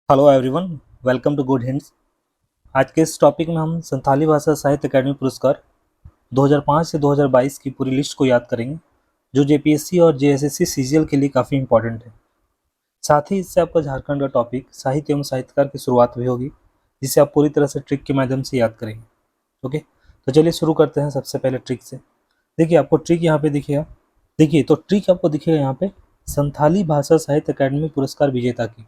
Hello everyone, welcome to good hints. आज के इस टॉपिक में हम संथाली भाषा साहित्य अकादमी पुरस्कार 2005 से 2022 की पूरी लिस्ट को याद करेंगे, जो जेपीएससी और जेएसएससी सीजीएल के लिए काफ़ी इंपॉर्टेंट है। साथ ही इससे आपका झारखंड का टॉपिक साहित्य एवं साहित्यकार की शुरुआत भी होगी, जिसे आप पूरी तरह से ट्रिक के माध्यम से याद करेंगे। ओके, तो चलिए शुरू करते हैं सबसे पहले ट्रिक से। देखिए, आपको ट्रिक यहाँ पे दिखेगा। देखिए, तो ट्रिक आपको दिखेगा यहाँ पे संथाली भाषा साहित्य अकादमी पुरस्कार विजेता की।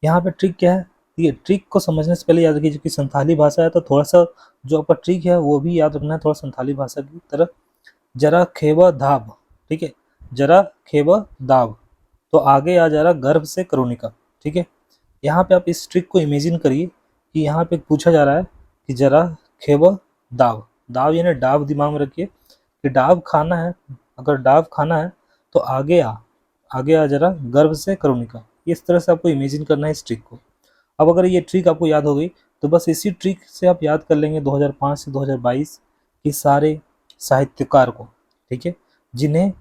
यहाँ पे ट्रिक क्या है? ये ट्रिक को समझने से पहले याद रखिए, कि संथाली भाषा है तो थोड़ा सा जो आपका ट्रिक है वो भी याद रखना है, थोड़ा संथाली भाषा की तरह। जरा खेबा धाब, ठीक है, जरा खेबा दाब, तो आगे आ जा रहा गर्भ से करुणिका। ठीक है, यहाँ पे आप इस ट्रिक को इमेजिन करिए कि यहाँ पे पूछा जा रहा है कि जरा खेबा दाब, दाब यानी डाब दिमाग में रखिए कि डाब खाना है। अगर डाब खाना है तो आगे आ जरा गर्भ से करुणिका। इस तरह से आपको इमेजिन करना है इस ट्रिक को। अब अगर ये ट्रिक आपको याद हो गई तो बस इसी ट्रिक से आप याद कर लेंगे 2005 से 2022 के सारे साहित्यकार को, ठीक है, जिन्हें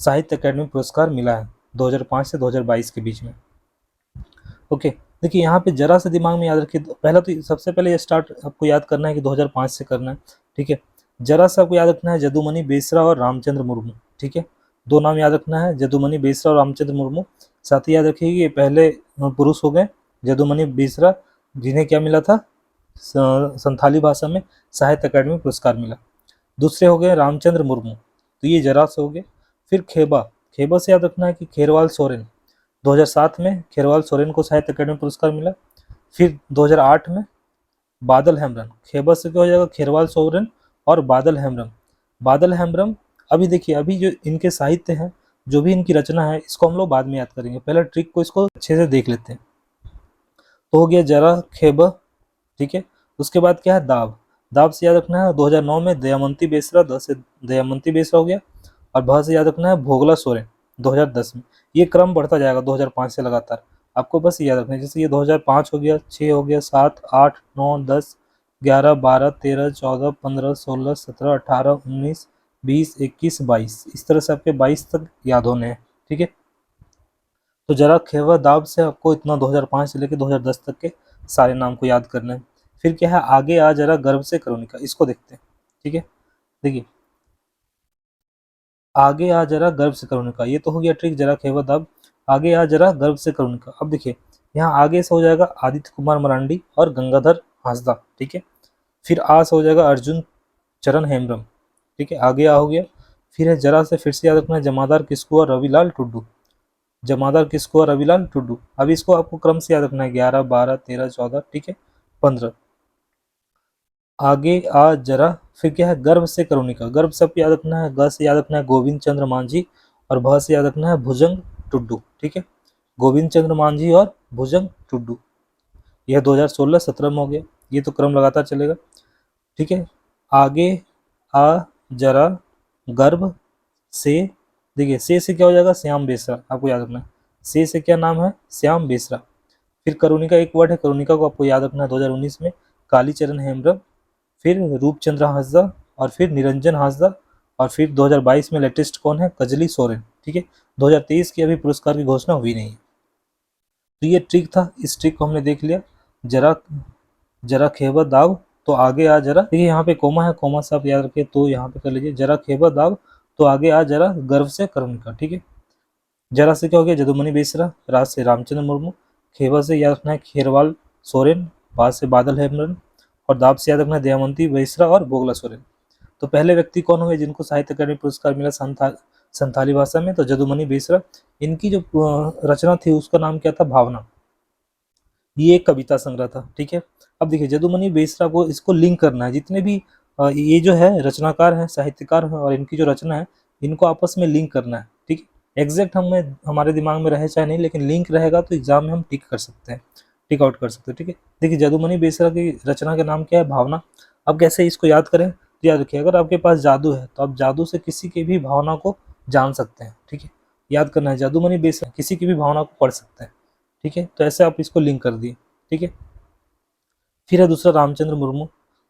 साहित्य अकादमी पुरस्कार मिला है 2005 से 2022 के बीच में। ओके, देखिए यहाँ पे जरा से दिमाग में याद रखिए। पहला तो सबसे पहले ये स्टार्ट आपको याद करना है कि 2005 से करना है। ठीक है, जरा से आपको याद रखना है जदुमणि बेसरा और रामचंद्र मुर्मू। ठीक है, दो नाम याद रखना है, जदुमणि बेसरा और रामचंद्र मुर्मू। साथ ही याद रखिए कि ये पहले पुरुष हो गए जदुमणि बेसरा, जिन्हें क्या मिला था, संथाली भाषा में साहित्य अकादमी पुरस्कार मिला। दूसरे हो गए रामचंद्र मुर्मू, तो ये जरा से हो गए। फिर खेबा, खेबा से याद रखना है कि खेरवाल सोरेन, 2007 में खेरवाल सोरेन को साहित्य अकादमी पुरस्कार मिला। फिर 2008 में बादल हेम्ब्रम, खेबा से क्या हो जाएगा, खेरवाल सोरेन और बादल हेम्ब्रम। बादल हेम्ब्रम, अभी देखिए, अभी जो इनके साहित्य हैं, जो भी इनकी रचना है, इसको हम लोग बाद में याद करेंगे, पहले ट्रिक को इसको अच्छे से देख लेते हैं। तो हो गया जरा खेबा, ठीक है। उसके बाद क्या है, दाब, दाब से याद रखना है 2009 में दयामंती बेसरा, द से दयामंती बेसरा हो गया। और भ से याद रखना है भोगला सोरेन 2010 में। ये क्रम बढ़ता जाएगा 2005 से लगातार, आपको बस याद रखना है। जैसे ये 2005 हो गया, 6 हो गया, 7, 8, 9, 10, 11, 12, 13, 14, 15, 16, 17, 18, 19, 20, 21, 22, इस तरह से आपके 22 तक याद होने हैं। ठीक है, तो जरा खेवा दाब से आपको इतना 2005 से लेकर 2010 तक के सारे नाम को याद करना है। फिर क्या है, आगे आ जरा गर्भ से करुणिका, इसको देखते हैं। ठीक है, देखिए, आगे आ जरा गर्भ से करुणिका, ये तो हो गया ट्रिक जरा खेवा दाब। आगे आ जरा गर्भ से करुणिका, अब देखिए यहाँ आगे से हो जाएगा आदित्य कुमार मरांडी और गंगाधर हांसदा। ठीक है, फिर आ से हो जाएगा अर्जुन चरण हेम्ब्रम। ठीक है, आगे आ हो गया। फिर है जरा से, फिर से याद रखना है जमादार किस्कू और रविलाल टुड्डू, जमादार किसको और रविलाल टुड्डू। अब इसको आपको क्रम से याद रखना है 11, 12, 13, 14, ठीक है, 15। आगे आ जरा, फिर क्या है, गर्भ से करुणिका, गर्भ से आपको याद रखना है, ग से याद रखना है गोविंद चंद्र मांझी और भ से याद रखना है भुजंग टुड्डू। ठीक है, गोविंद चंद्र मांझी और भुजंग टुड्डू, यह 2016-17 में हो गया। ये तो क्रम लगातार चलेगा। ठीक है, आगे आ जरा गर्भ से, देखिए से क्या हो जाएगा, श्याम बेसरा, आपको याद रखना है। से क्या नाम है, श्याम बेसरा। फिर करुणिका एक वर्ड है, करुणिका को आपको याद रखना है 2019 में कालीचरण हेम्ब्रम, फिर रूपचंद्र हांसदा और फिर निरंजन हांसदा। और फिर 2022 में लेटेस्ट कौन है, कजली सोरेन। ठीक है, 2023 की अभी पुरस्कार की घोषणा हुई नहीं है। तो ये ट्रिक था, इस ट्रिक को हमने देख लिया। जरा जरा खेबा दाव, तो आगे आ जरा, देखिए यहाँ पे कोमा है, कोमा से आप याद रखिए, तो यहाँ पे कर लीजिए जरा खेबा दाव, तो आगे आ जरा गर्व से करुणिका। ठीक है, जरा से क्या हो गया, जदुमणि बेसरा, राज से रामचंद्र मुर्मू, खेबा से याद रखना है खेरवाल सोरेन, बाद से बादल हेम्ब्रम और दाब से याद रखना है दयामंती बेसरा और बोगला सोरेन। तो पहले व्यक्ति कौन हुए जिनको साहित्य अकादमी पुरस्कार मिला संथाली भाषा में, तो जदुमणि बेसरा। इनकी जो रचना थी उसका नाम क्या था, भावना। ये एक कविता संग्रह था। ठीक है, अब देखिए जदुमणि बेसरा को, इसको लिंक करना है, जितने भी ये जो है रचनाकार हैं, साहित्यकार हैं, और इनकी जो रचना है, इनको आपस में लिंक करना है। ठीक है, एग्जैक्ट हमें हमारे दिमाग में रहे चाहे नहीं, लेकिन लिंक रहेगा तो एग्जाम में हम टिक कर सकते हैं, टिक आउट कर सकते हैं। ठीक है, देखिए जदुमणि बेसरा की रचना का नाम क्या है, भावना। अब कैसे इसको याद करें, तो याद रखिए, अगर आपके पास जादू है तो आप जादू से किसी की भी भावना को जान सकते हैं। ठीक है, याद करना है, जदुमणि बेसरा किसी की भी भावना को पढ़ सकते हैं। ठीक है, तो ऐसे आप इसको लिंक कर दिए। ठीक है, फिर है दूसरा रामचंद्र मुर्मू,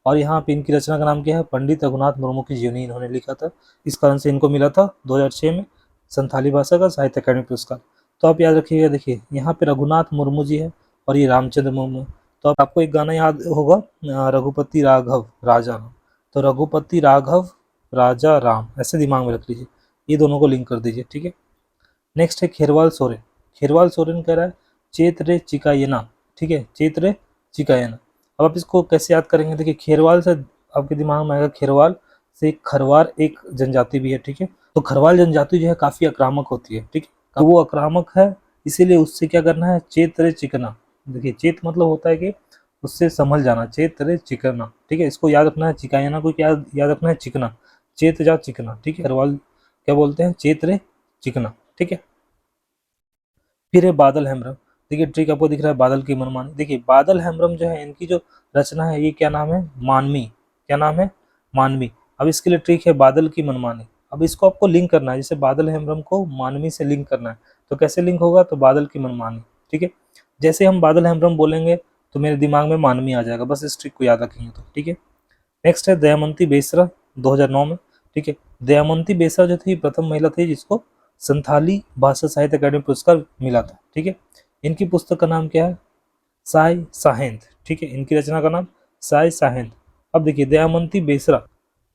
और यहाँ पे इनकी रचना का नाम क्या है, पंडित रघुनाथ मुर्मू की जीवनी इन्होंने लिखा था। इस कारण से इनको मिला था 2006 में संथाली भाषा का साहित्य अकादमी पुरस्कार। तो आप याद रखिएगा, देखिए यहाँ पे रघुनाथ मुर्मू जी है, और ये रामचंद्र मुर्मू। तो अब आपको एक गाना याद होगा, रघुपति राघव राजा राम। तो रघुपति राघव राजा राम ऐसे दिमाग में रख लीजिए, ये दोनों को लिंक कर दीजिए, ठीक है। नेक्स्ट है खेरवाल सोरेन। खेरवाल सोरेन कह रहा है चेत रे चिकायना, ठीक है, चेत रे चिकायना। अब आप इसको कैसे याद करेंगे, देखिए खेरवाल से आपके दिमाग में आएगा, खेरवाल से खरवार एक जनजाति भी है, ठीक है। तो खरवाल जनजाति जो है काफी आक्रामक होती है, ठीक है, तो वो आक्रामक है, इसीलिए उससे क्या करना है, चेत रे चिकना। देखिए चेत मतलब होता है कि उससे संभल जाना, चेत रे चिकना, ठीक है, इसको याद रखना है। चिकायना को क्या याद रखना है, चिकना, चेत जा चिकना, ठीक है। खरवाल क्या बोलते हैं, चेत रे चिकना, ठीक है। फिर है बादल हेम्ब्रम। देखिए ट्रिक आपको दिख रहा है, बादल की मनमानी। देखिए बादल हेम्ब्रम जो है, इनकी जो रचना है, ये क्या नाम है, मानवी। क्या नाम है, मानवी। अब इसके लिए ट्रिक है बादल की मनमानी। अब इसको आपको लिंक करना है, जैसे बादल हेम्ब्रम को मानवी से लिंक करना है, तो कैसे लिंक होगा, तो बादल की मनमानी, ठीक है। जैसे हम बादल हेम्ब्रम बोलेंगे तो मेरे दिमाग में मानवी आ जाएगा, बस इस ट्रिक को याद रखेंगे तो, ठीक है। नेक्स्ट है दयामंती बेसरा, 2009 में, ठीक है। दयामंती बेसरा जो थी प्रथम महिला थी जिसको संथाली भाषा साहित्य अकादमी पुरस्कार मिला था, ठीक है। इनकी पुस्तक का नाम क्या है, साय साहेंद, ठीक है। इनकी रचना का नाम साय साहेंद। अब देखिए दयामंती बेसरा,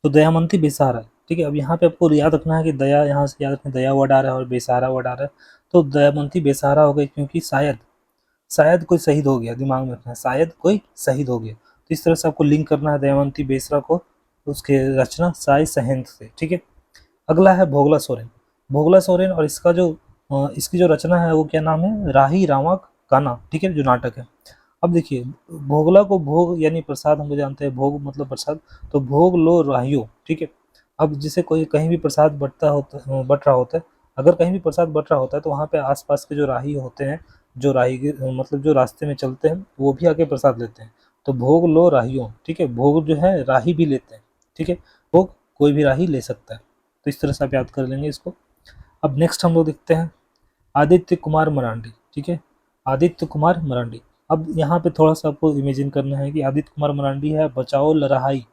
तो दयामंती बेसहारा, ठीक है। अब यहाँ पे आपको याद रखना है कि दया, यहाँ से याद रखना, दया वर्ड आ रहा है और बेसहारा वर्ड आ रहा है, तो दयामंती बेसहारा हो गई, क्योंकि शायद, शायद कोई शहीद हो गया, दिमाग में रखना है, शायद कोई शहीद हो गया। तो इस तरह से आपको लिंक करना है दयावंती बेसरा को उसके रचना साय सहेंद से, ठीक है। अगला है भोगला सोरेन। भोगला सोरेन और इसका जो इसकी जो रचना है वो क्या नाम है, राही रावक काना, ठीक है, जो नाटक है। अब देखिए भोगला को, भोग यानी प्रसाद, हम लोग जानते हैं भोग मतलब प्रसाद, तो भोग लो राहियो, ठीक है। अब जैसे कोई कहीं भी प्रसाद बट रहा होता है, अगर कहीं भी प्रसाद बट रहा होता है तो वहाँ पे आसपास के जो राही होते हैं, जो राहीगीर मतलब जो रास्ते में चलते हैं, वो भी आके प्रसाद लेते हैं। तो भोग लो राहियों, ठीक है, भोग जो है राही भी लेते हैं, ठीक है, भोग कोई भी राही ले सकता है। तो इस तरह से आप याद कर लेंगे इसको। अब नेक्स्ट हम लोग देखते हैं आदित्य कुमार मरांडी, ठीक है, आदित्य कुमार मरांडी। अब यहाँ पे थोड़ा सा आपको इमेजिन करना है कि आदित्य कुमार मरांडी है बचाओ लड़ाई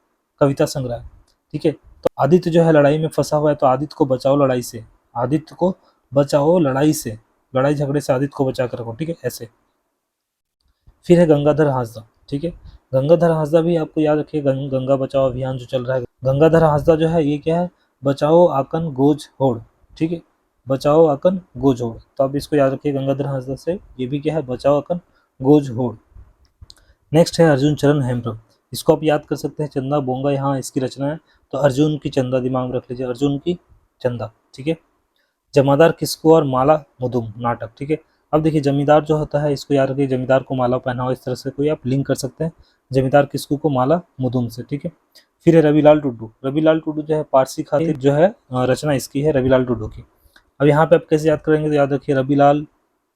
कविता संग्रह, ठीक है। तो आदित्य जो है लड़ाई में फंसा हुआ है, तो आदित्य को बचाओ लड़ाई से, आदित्य को बचाओ लड़ाई से, लड़ाई झगड़े से आदित्य को बचा कर रखो, ठीक है, ऐसे। फिर है गंगाधर हांसदा, ठीक है। गंगाधर हांसदा भी आपको याद रखिए, गंगा बचाओ अभियान जो चल रहा है, गंगाधर हांसदा जो है ये क्या है, बचाओ आकन गोज होड़, ठीक है, बचाओ आकन गोज होड़। तो आप इसको याद रखिए, गंगाधर हांसदा से ये भी क्या है, बचाओ आकन गोज होड़। नेक्स्ट है अर्जुन चरण हेम्ब्रम। इसको आप याद कर सकते हैं, चंदा बोंगा यहाँ इसकी रचना है। तो अर्जुन की चंदा दिमाग में रख लीजिए, अर्जुन की चंदा, ठीक है। जमादार किसको और माला मुदुम नाटक, ठीक है। अब देखिए जमींदार जो होता है, इसको याद रखिए, जमींदार को माला पहनाओ, इस तरह से कोई आप लिंक कर सकते हैं जमींदार किसको को माला मुदुम से, ठीक है। फिर है रविलाल टुड्डू। रविलाल टुड्डू जो है पारसी खातिर जो है रचना इसकी है, रविलाल टुड्डू की। अब यहाँ पे आप कैसे याद करेंगे, तो याद रखिए रविलाल,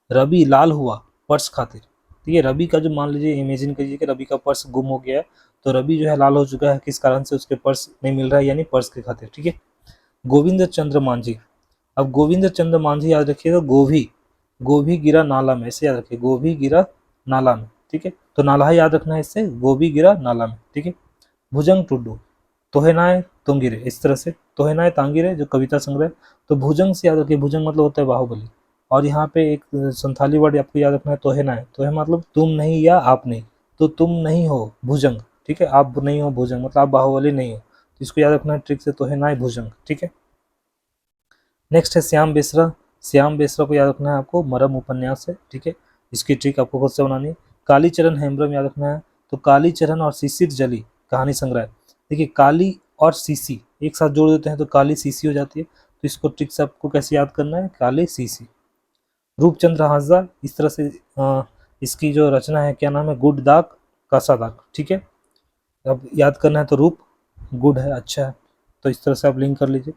रवि लाल हुआ पर्स खातिर, ठीक है। रवि का जो मान लीजिए, इमेजिन कीजिए कि रवि का पर्स गुम हो गया है, तो रवि जो है लाल हो चुका है, किस कारण से, उसके पर्स नहीं मिल रहा है, यानी पर्स के खातिर, ठीक है। गोविंद चंद्र मांझी। अब गोविंद चंद्र मांझी याद रखिएगा, गोभी, गोभी गिरा नाला में, ऐसे याद रखिए, गोभी गिरा नाला में, ठीक है। तो नाला याद रखना है इससे, गोभी गिरा नाला में, ठीक है। भुजंग टुड्डू, तोहेनाए तुंगिरे, इस तरह से, तोहेनाए तांगिरे जो कविता संग्रह। तो भुजंग से याद रखिए, भुजंग मतलब होता है बाहुबली। और यहाँ पे एक संथाली वर्ड आपको याद रखना है, तोहेनाए, तोहे मतलब तुम नहीं या आप नहीं, तो तुम नहीं हो भुजंग, ठीक है, आप नहीं हो भुजंग मतलब आप बाहुबली नहीं हो, तो इसको याद रखना है ट्रिक से, तोहेनाए भुजंग, ठीक है। नेक्स्ट है श्याम बेसरा। श्याम बेसरा को याद रखना है आपको, मरम उपन्यास है, ठीक है, इसकी ट्रिक आपको खुद से बनानी है। कालीचरण हेम्ब्रम याद रखना है, तो कालीचरण और शिशिर जली कहानी संग्रह। देखिए काली और सीसी एक साथ जोड़ देते हैं तो काली सीसी हो जाती है, तो इसको ट्रिक से आपको कैसे याद करना है, काली सीसी। रूपचंद्र हांसदा, इस तरह से इसकी जो रचना है क्या नाम है, गुड दाग कासा दाग, ठीक है। अब याद करना है तो रूप गुड है, अच्छा है, तो इस तरह से आप लिंक कर लीजिए।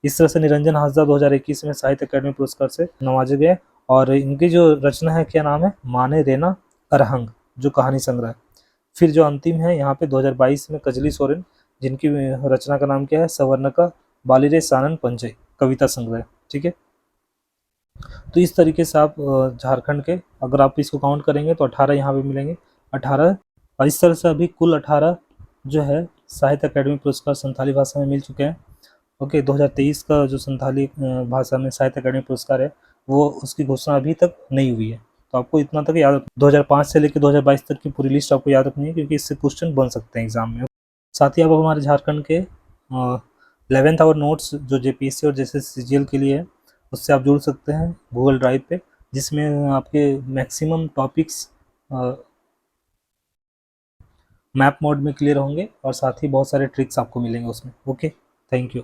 इस तरह से निरंजन हांसदा 2021 में साहित्य अकादमी पुरस्कार से नवाजे गए, और इनकी जो रचना है क्या नाम है, माने रेना अरहंग जो कहानी संग्रह है। फिर जो अंतिम है यहाँ पे 2022 में कजली सोरेन, जिनकी रचना का नाम क्या है, सवर्णका बालिरे सानन पंचय कविता संग्रह, ठीक है। तो इस तरीके से आप झारखंड के, अगर आप इसको काउंट करेंगे तो 18 यहाँ पे मिलेंगे, 18। और इस तरह से अभी कुल 18 जो है साहित्य अकादमी पुरस्कार संथाली भाषा में मिल चुके हैं। ओके, 2023 का जो संथाली भाषा में साहित्य अकादमी पुरस्कार है, वो उसकी घोषणा अभी तक नहीं हुई है। तो आपको इतना तक याद 2005 से लेकर 2022 तक की पूरी लिस्ट आपको याद रखनी है, क्योंकि इससे क्वेश्चन बन सकते हैं एग्जाम में। साथ ही आप हमारे झारखंड के 11th आवर नोट्स जो जेपीएससी और जैसे सीजीएल के लिए है, उससे आप जुड़ सकते हैं गूगल ड्राइव पे, जिसमें आपके मैक्सिमम टॉपिक्स मैप मोड में क्लियर होंगे और साथ ही बहुत सारे ट्रिक्स आपको मिलेंगे उसमें। Okay, thank you.